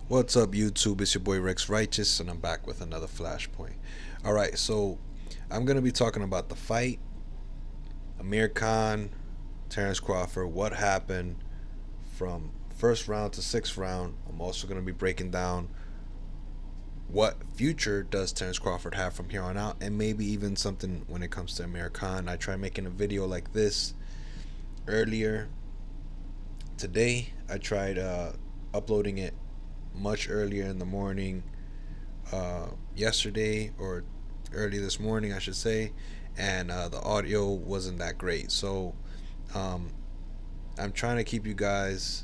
What's up, YouTube? It's your boy Rex Righteous, and I'm back with another Flashpoint. Alright, so I'm going to be talking about the fight, Amir Khan, Terence Crawford, what happened from first round to sixth round. I'm also going to be breaking down what future does Terence Crawford have from here on out, and maybe even something when it comes to Amir Khan. I tried making a video like this earlier today. I tried uploading it much earlier in the morning yesterday, or early this morning I should say, and the audio wasn't that great, so I'm trying to keep you guys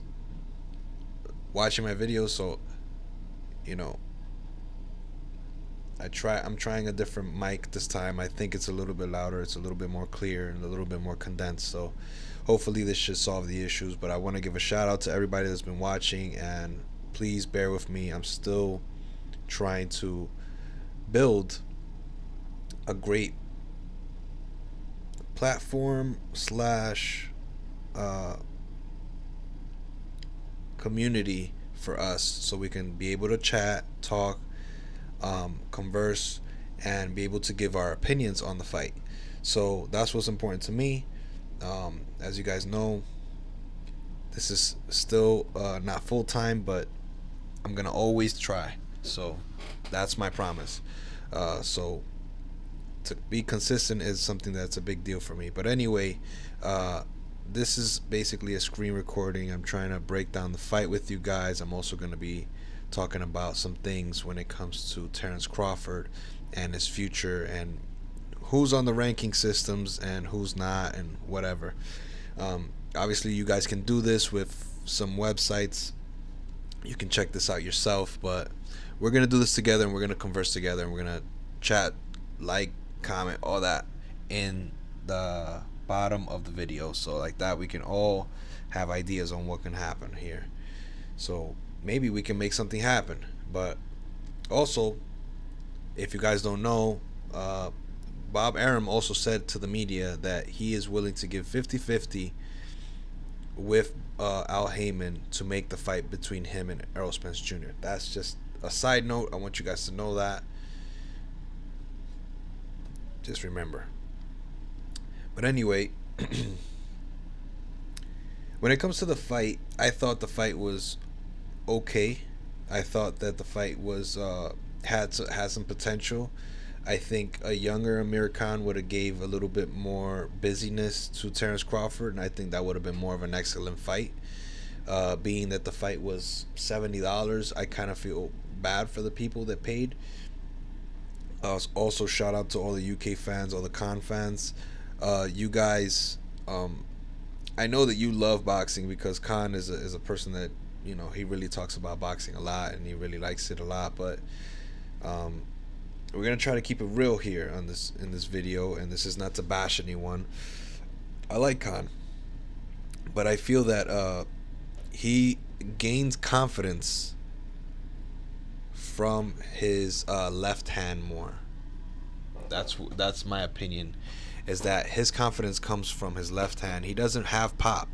watching my videos. So you know I'm trying a different mic this time. I think it's a little bit louder, it's a little bit more clear, and a little bit more condensed, so hopefully this should solve the issues. But I want to give a shout out to everybody that's been watching, and please bear with me. I'm still trying to build a great platform slash community for us, so we can be able to chat, talk, converse, and be able to give our opinions on the fight. So that's what's important to me. As you guys know, this is still not full time, but I'm gonna always try. So that's my promise. So to be consistent is something that's a big deal for me. But anyway, this is basically a screen recording. I'm trying to break down the fight with you guys. I'm also going to be talking about some things when it comes to Terence Crawford and his future, and who's on the ranking systems and who's not, and whatever. Obviously you guys can do this with some websites. You can check this out yourself, but we're going to do this together, and we're going to converse together, and we're going to chat, like, comment, all that in the bottom of the video, so like that we can all have ideas on what can happen here. So maybe we can make something happen. But also, if you guys don't know, Bob Arum also said to the media that he is willing to give 50-50 with Al Heyman to make the fight between him and Errol Spence Jr. That's just a side note. I want you guys to know that. Just remember. But anyway, when it comes to the fight, I thought the fight was okay. I thought that the fight was had some potential. I think a younger Amir Khan would have gave a little bit more busyness to Terence Crawford, and I think that would have been more of an excellent fight. Being that the fight was $70, I kind of feel bad for the people that paid. Also, shout out to all the UK fans, all the Khan fans. You guys, I know that you love boxing, because Khan is a person that, he really talks about boxing a lot, and he really likes it a lot. But we're gonna try to keep it real here in this video, and this is not to bash anyone. I like Khan, but I feel that he gains confidence from his left hand more. That's my opinion, is that his confidence comes from his left hand. He doesn't have pop,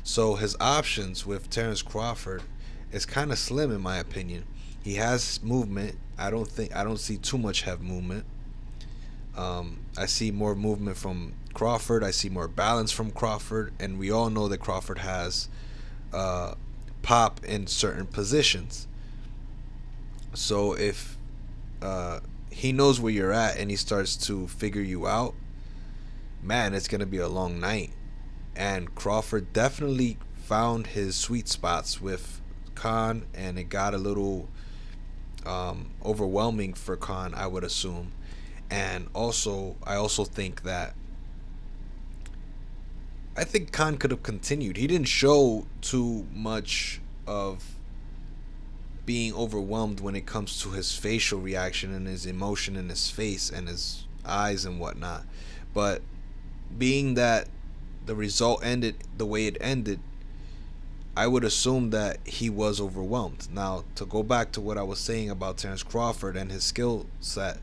so his options with Terence Crawford is kind of slim in my opinion. He has movement. I don't see too much heavy movement. I see more movement from Crawford. I see more balance from Crawford, and we all know that Crawford has pop in certain positions. So if he knows where you're at and he starts to figure you out, man, it's gonna be a long night. And Crawford definitely found his sweet spots with Khan, and it got a little overwhelming for Khan, I would assume. And also, I also think that Khan could have continued. He didn't show too much of being overwhelmed when it comes to his facial reaction and his emotion in his face and his eyes and whatnot. But being that the result ended the way it ended, I would assume that he was overwhelmed. Now, to go back to what I was saying about Terence Crawford and his skill set,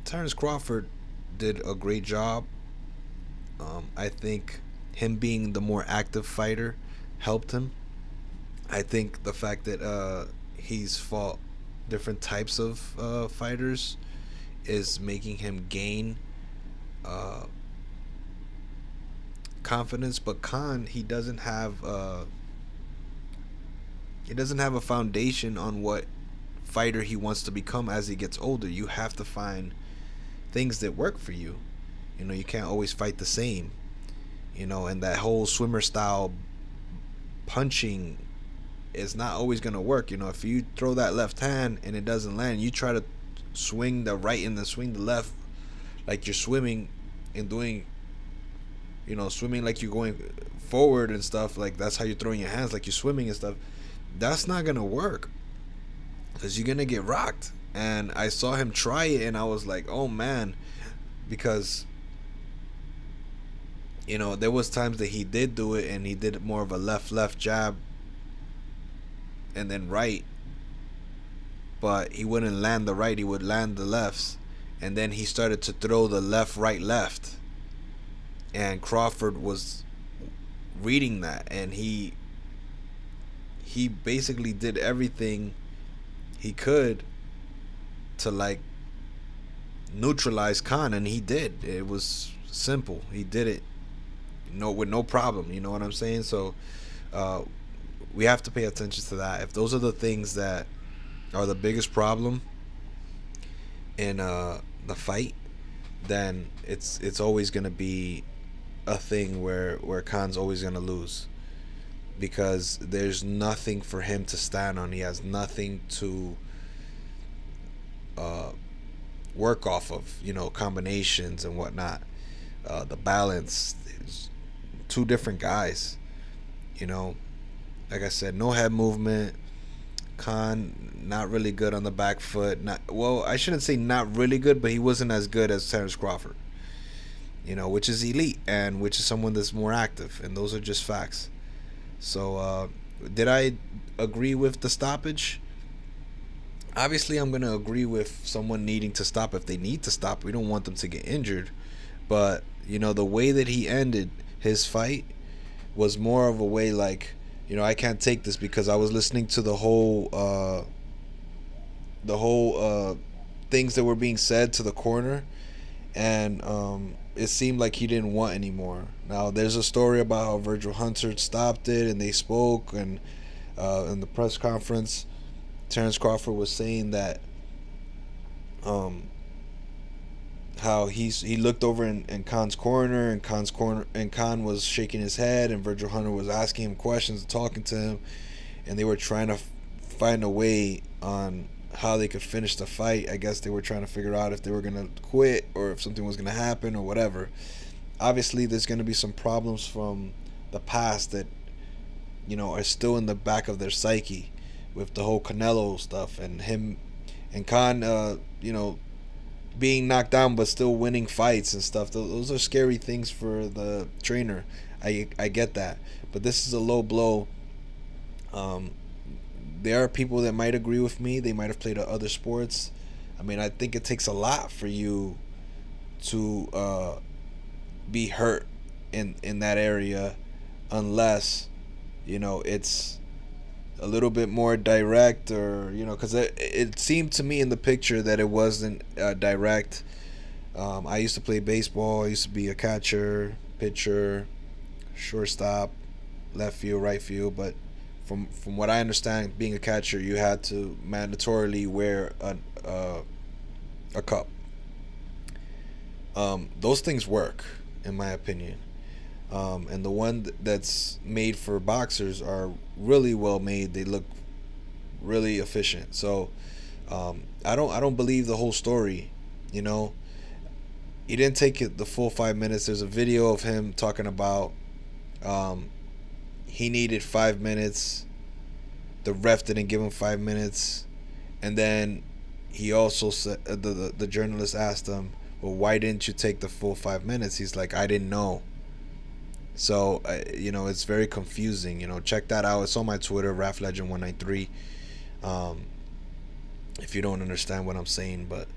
Terence Crawford did a great job. I think him being the more active fighter helped him. I I think the fact that he's fought different types of fighters is making him gain uh, confidence. But Khan, he doesn't have a foundation on what fighter he wants to become as he gets older. You have to find things that work for you. You know, you can't always fight the same. You know, and that whole swimmer style punching is not always going to work. You know, if you throw that left hand and it doesn't land, you try to swing the right and then swing the left like you're swimming and doing, you know, swimming like you're going forward and stuff. Like that's how you're throwing your hands, like you're swimming and stuff. That's not going to work because you're going to get rocked. And I saw him try it and I was like, oh man, because you know, there was times that he did do it and he did more of a left jab and then right, but he wouldn't land the right, he would land the lefts. And then he started to throw the left right left, and Crawford was reading that, and he basically did everything he could to like neutralize Khan, and he did. It was simple. He did it with no problem. You know what I'm saying? So we have to pay attention to that. If those are the things that are the biggest problem in the fight, then it's always gonna be a thing where Khan's always gonna lose, because there's nothing for him to stand on. He has nothing to work off of, you know, combinations and whatnot. The balance, two different guys, you know. Like I said, no head movement. Khan not really good on the back foot. Not well, I shouldn't say not really good, but he wasn't as good as Terence Crawford. You know, which is elite and which is someone that's more active, and those are just facts. So, did I agree with the stoppage? Obviously, I'm gonna agree with someone needing to stop if they need to stop. We don't want them to get injured, but you know, the way that he ended his fight was more of a way like, you know, I can't take this, because I was listening to the whole things that were being said to the corner, and it seemed like he didn't want anymore. Now, there's a story about how Virgil Hunter stopped it, and they spoke, and in the press conference, Terence Crawford was saying that how he looked over in Khan's corner, and Khan was shaking his head, and Virgil Hunter was asking him questions, talking to him, and they were trying to find a way on how they could finish the fight. I guess they were trying to figure out if they were gonna quit or if something was gonna happen or whatever. Obviously, there's gonna be some problems from the past that, you know, are still in the back of their psyche with the whole Canelo stuff and him and Khan, you know, being knocked down but still winning fights and stuff. Those are scary things for the trainer. I get that, but this is a low blow. There are people that might agree with me. They might have played other sports. I mean, I think it takes a lot for you to be hurt in that area, unless, you know, it's a little bit more direct, or, you know, because it seemed to me in the picture that it wasn't direct. I used to play baseball. I used to be a catcher, pitcher, shortstop, left field, right field. But from what I understand, being a catcher, you had to mandatorily wear a cup. Those things work, in my opinion. And the one that's made for boxers are really well made. They look really efficient. So I don't believe the whole story. You know, he didn't take it the full 5 minutes. There's a video of him talking about he needed 5 minutes. The ref didn't give him 5 minutes, and then he also said the journalist asked him, "Well, why didn't you take the full 5 minutes?" He's like, "I didn't know." So, you know, it's very confusing. You know, check that out. It's on my Twitter, RafLegend193. If you don't understand what I'm saying, but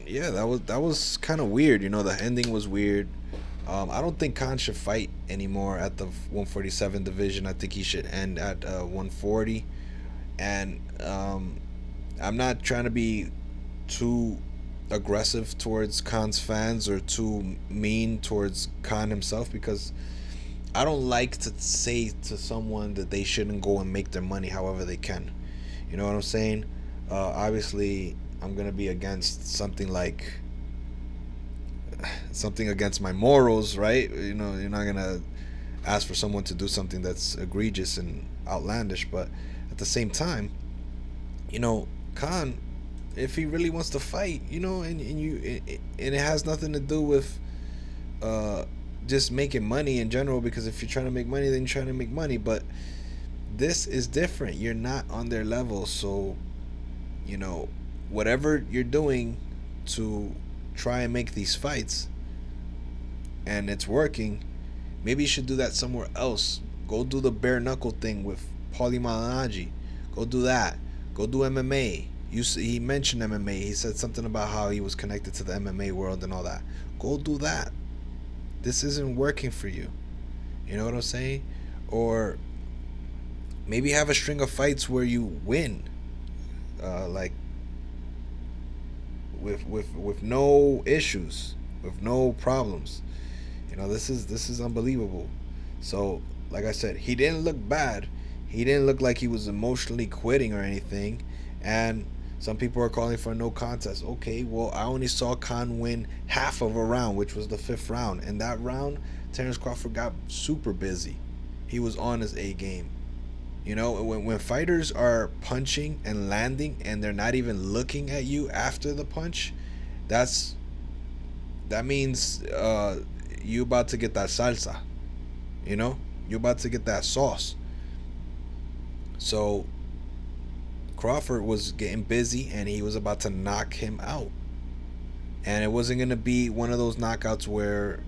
yeah, that was kind of weird. You know, the ending was weird. I don't think Khan should fight anymore at the 147 division. I think he should end at 140. And I'm not trying to be too aggressive towards Khan's fans or too mean towards Khan himself, because I don't like to say to someone that they shouldn't go and make their money however they can. You know what I'm saying? Obviously, I'm gonna be against something against my morals, right? You know, you're not gonna ask for someone to do something that's egregious and outlandish, but at the same time, you know, Khan, if he really wants to fight, you know, and it has nothing to do with uh, just making money in general. Because if you're trying to make money, then you're trying to make money. But this is different. You're not on their level, so you know, whatever you're doing to try and make these fights, and it's working, maybe you should do that somewhere else. Go do the bare knuckle thing with Paulie Malignaggi. Go do that. Go do MMA. He mentioned MMA. He said something about how he was connected to the MMA world and all that. Go do that. This isn't working for you. You know what I'm saying? Or maybe have a string of fights where you win, like with no issues, with no problems. You know, this is unbelievable. So, like I said, he didn't look bad. He didn't look like he was emotionally quitting or anything. And some people are calling for a no contest. Okay, well, I only saw Khan win half of a round, which was the fifth round. And that round, Terence Crawford got super busy. He was on his A game. You know, when fighters are punching and landing and they're not even looking at you after the punch, that's that means you about to get that salsa. You know, you about to get that sauce. So Crawford was getting busy and he was about to knock him out. And it wasn't gonna be one of those knockouts where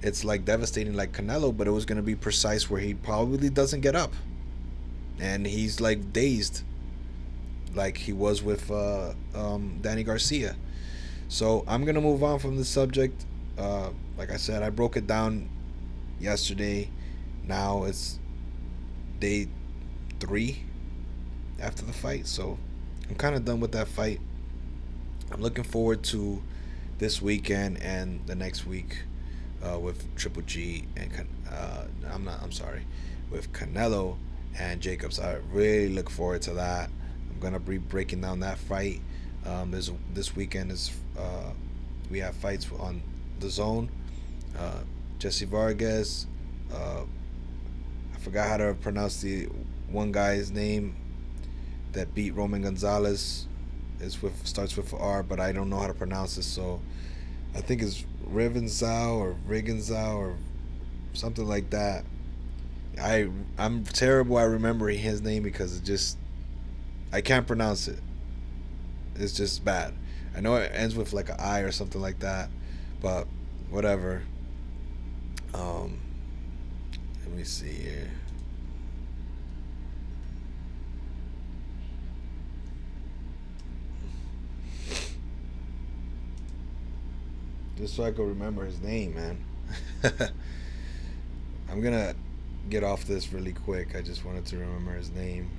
it's like devastating like Canelo, but it was gonna be precise where he probably doesn't get up and he's like dazed, like he was with Danny Garcia. So I'm gonna move on from the subject. Like I said, I broke it down yesterday. Now it's day 3 after the fight, so I'm kind of done with that fight. I'm looking forward to this weekend and the next week with Triple G and I'm not. I'm sorry, with Canelo and Jacobs. I really look forward to that. I'm gonna be breaking down that fight. This weekend is we have fights on the Zone. Uh, Jesse Vargas. I forgot how to pronounce the one guy's name that beat Roman Gonzalez. Starts with R, but I don't know how to pronounce it. So I think it's Rigonzao or something like that. I'm terrible at remembering his name because I can't pronounce it. It's just bad. I know it ends with like an I or something like that, but whatever. Um, Let me see here. Just so I can remember his name, man. I'm gonna get off this really quick. I just wanted to remember his name.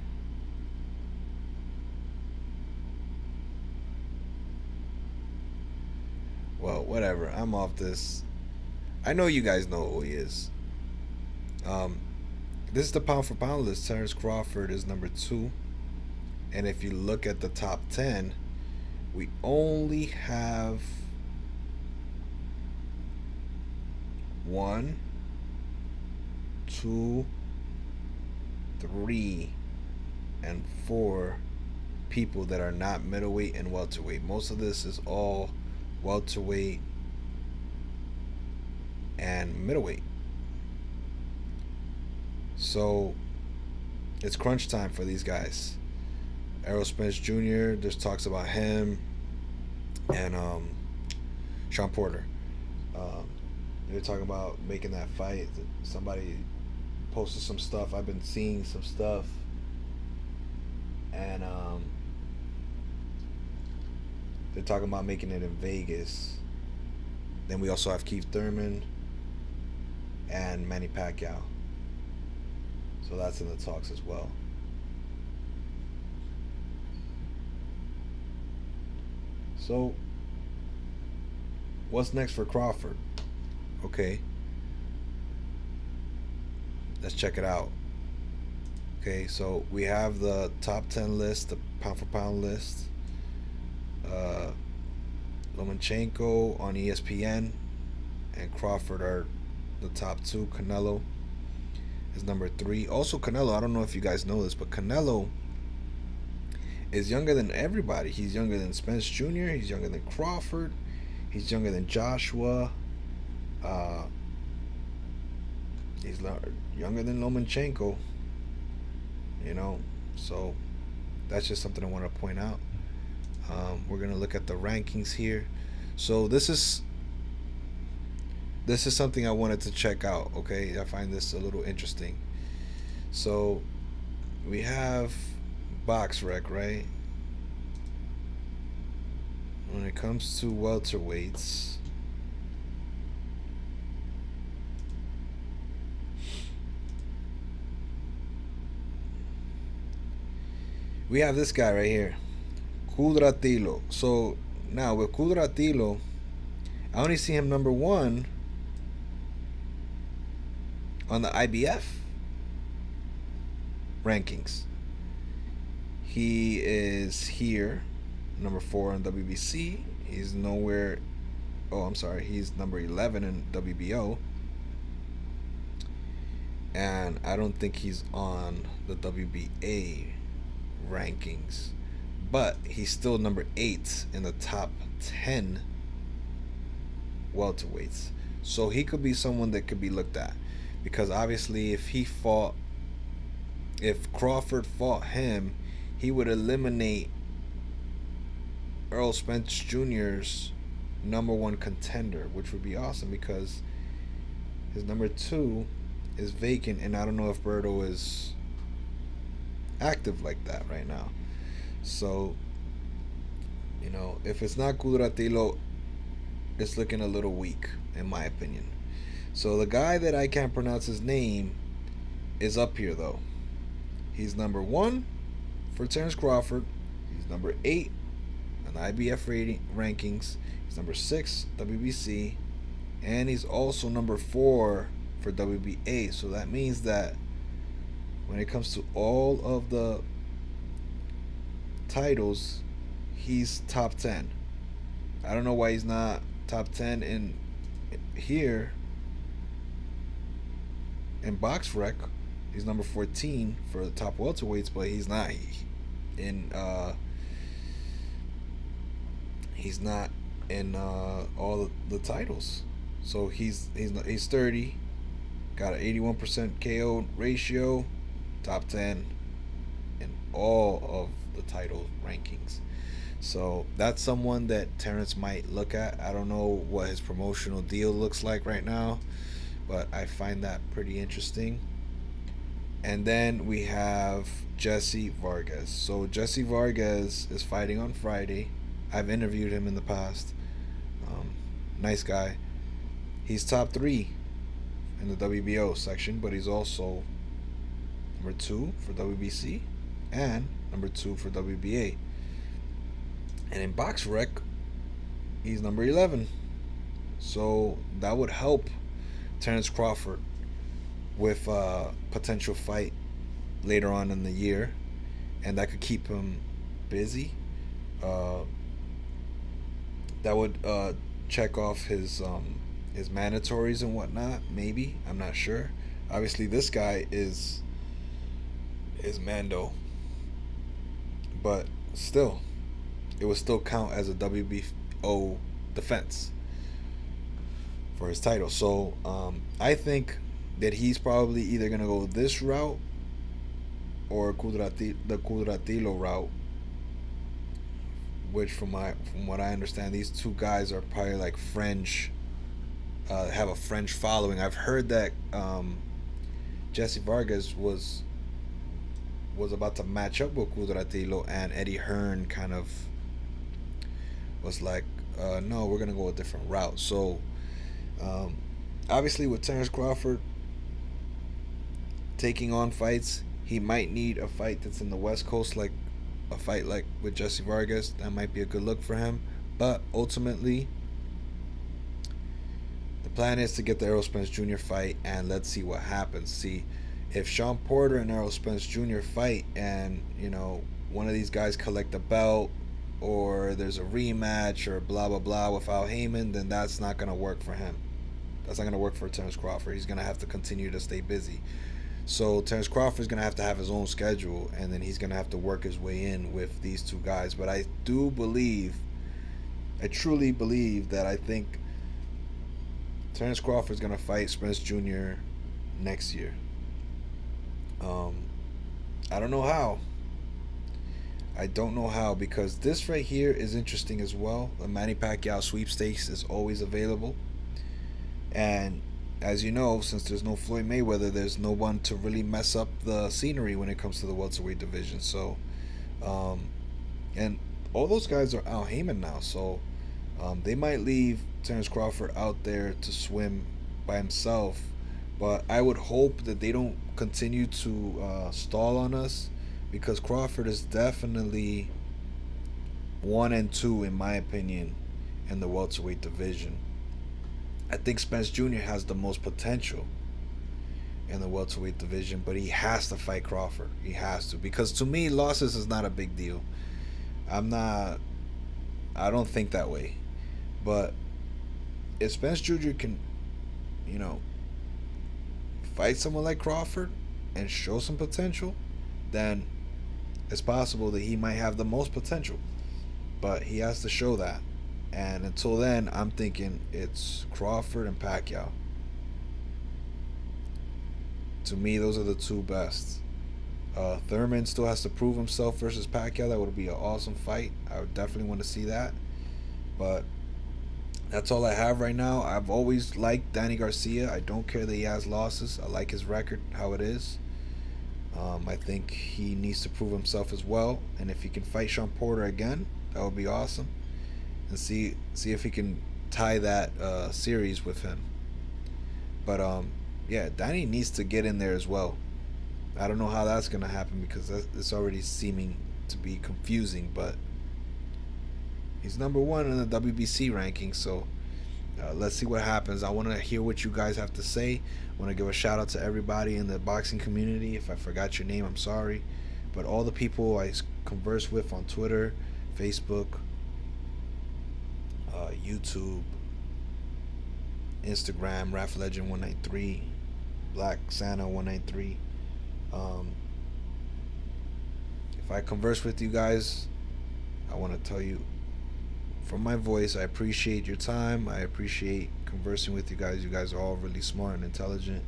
Well, whatever. I'm off this. I know you guys know who he is. Um, this is the pound for pound list. Terence Crawford is number 2. And if you look at the top 10, we only have 1, 2, 3, and 4 people that are not middleweight and welterweight. Most of this is all welterweight and middleweight. So it's crunch time for these guys. Errol Spence Jr., there's talks about him and Sean Porter. Um, they're talking about making that fight. Somebody posted some stuff. I've been seeing some stuff. And they're talking about making it in Vegas. Then we also have Keith Thurman and Manny Pacquiao. So that's in the talks as well. So what's next for Crawford? Okay, let's check it out. Okay, so we have the top 10 list, the pound for pound list. Uh, Lomachenko on ESPN and Crawford are the top two. Canelo is number three. Also, Canelo, I don't know if you guys know this, but Canelo is younger than everybody. He's younger than Spence Jr., he's younger than Crawford, he's younger than Joshua, uh, he's younger than Lomachenko, you know, so that's just something I want to point out. We're gonna look at the rankings here. So this is something I wanted to check out. Okay, I find this a little interesting. So we have BoxRec, right? When it comes to welterweights, we have this guy right here, Kudratilo. So now with Kudratilo, I only see him number one on the IBF rankings. He is here, number 4 on WBC. He's nowhere. Oh, I'm sorry. He's number 11 in WBO. And I don't think he's on the WBA rankings. But he's still number 8 in the top 10 welterweights. So he could be someone that could be looked at. Because obviously, if Crawford fought him, he would eliminate Earl Spence Jr.'s number 1 contender, which would be awesome because his number 2 is vacant, and I don't know if Berto is active like that right now. So, you know, if it's not Kudratilo, it's looking a little weak, in my opinion. So the guy that I can't pronounce his name is up here, though. He's number 1 for Terence Crawford. He's number 8 on the IBF rankings. He's number 6 WBC, and he's also number 4 for WBA. So that means that when it comes to all of the titles, he's top 10. I don't know why he's not top 10 in here. In BoxRec, he's number 14 for the top welterweights, but he's not in all the titles. So he's 30, got an 81% KO ratio, top 10 in all of the title rankings. So that's someone that Terence might look at. I don't know what his promotional deal looks like right now, but I find that pretty interesting. And then we have Jesse Vargas. So Jesse Vargas is fighting on Friday. I've interviewed him in the past. Nice guy. He's top 3 in the WBO section, but he's also number 2 for WBC and number 2 for WBA. And in BoxRec, he's number 11. So that would help Terence Crawford with a potential fight later on in the year, and that could keep him busy. That would check off his mandatories and whatnot. Maybe, I'm not sure. Obviously, this guy is Mando, but still, it would still count as a WBO defense for his title. So I think that he's probably either gonna go this route or the Kudratilo route, which from what I understand, these two guys are probably like French, have a French following. I've heard that Jesse Vargas was about to match up with Kudratilo, and Eddie Hearn kind of was like, no, we're gonna go a different route. So Um, Obviously, with Terence Crawford taking on fights, he might need a fight that's in the West Coast, like a fight like with Jesse Vargas. That might be a good look for him. But ultimately, the plan is to get the Errol Spence Jr. fight, and let's see what happens. See, if Sean Porter and Errol Spence Jr. fight, and one of these guys collect a belt, or there's a rematch, or blah blah blah with Al Heyman, then that's not gonna work for him. That's not gonna work for Terence Crawford. He's gonna have to continue to stay busy. So Terence Crawford's gonna have to have his own schedule, and then he's gonna have to work his way in with these two guys. But I truly believe that I think Terence Crawford's gonna fight Spence Jr. next year. I don't know how. I don't know how, because this right here is interesting as well. The Manny Pacquiao sweepstakes is always available, and as you know, since there's no Floyd Mayweather, there's no one to really mess up the scenery when it comes to the welterweight division. So, and all those guys are Al Heyman now, so they might leave Terence Crawford out there to swim by himself. But I would hope that they don't continue to stall on us, because Crawford is definitely 1 and 2 in my opinion in the welterweight division. I think Spence Jr. has the most potential in the welterweight division, but he has to fight Crawford. He has to, because to me, losses is not a big deal. I don't think that way. But if Spence Jr. can, fight someone like Crawford and show some potential, then it's possible that he might have the most potential. But he has to show that. And until then, I'm thinking it's Crawford and Pacquiao. To me, those are the two best. Thurman still has to prove himself versus Pacquiao. That would be an awesome fight. I would definitely want to see that. But that's all I have right now. I've always liked Danny Garcia. I don't care that he has losses. I like his record, how it is. I think he needs to prove himself as well. And if he can fight Sean Porter again, that would be awesome. And see if he can tie that series with him. But yeah, Danny needs to get in there as well. I don't know how that's gonna happen, because it's already seeming to be confusing. But he's number 1 in the WBC ranking, so let's see what happens. I want to hear what you guys have to say. I want to give a shout out to everybody in the boxing community. If I forgot your name, I'm sorry. But all the people I converse with on Twitter, Facebook, YouTube, Instagram, RafLegend193, Black Santa 193. If I converse with you guys, I want to tell you from my voice, I appreciate your time. I appreciate conversing with you guys. You guys are all really smart and intelligent,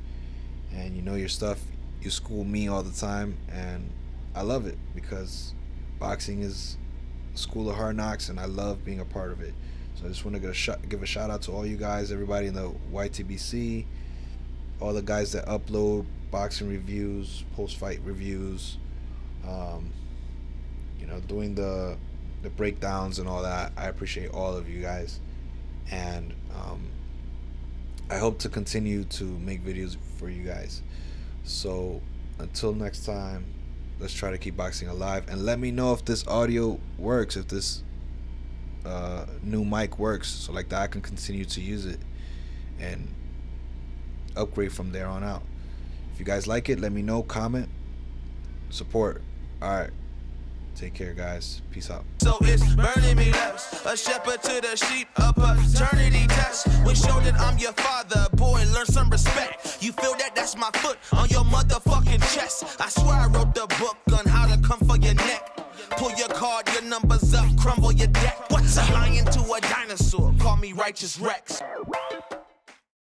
and you know your stuff. You school me all the time, and I love it, because boxing is a school of hard knocks, and I love being a part of it. So I just want to give a shout out to all you guys, everybody in the YTBC, all the guys that upload boxing reviews, post-fight reviews, doing the breakdowns and all that. I appreciate all of you guys, and I hope to continue to make videos for you guys. So until next time, let's try to keep boxing alive, and let me know if this audio works, if this new mic works, so like that I can continue to use it and upgrade from there on out. If you guys like it, let me know, comment, support. Alright, take care guys, peace out. So it's burning me lips, a shepherd to the sheep, a paternity test. We show that I'm your father, boy, learn some respect. You feel that? That's my foot on your motherfucking chest. I swear I wrote the book on how to come for your neck. Pull your card, your numbers up, crumble your deck. What's a lion to a dinosaur? Call me Righteous Rex.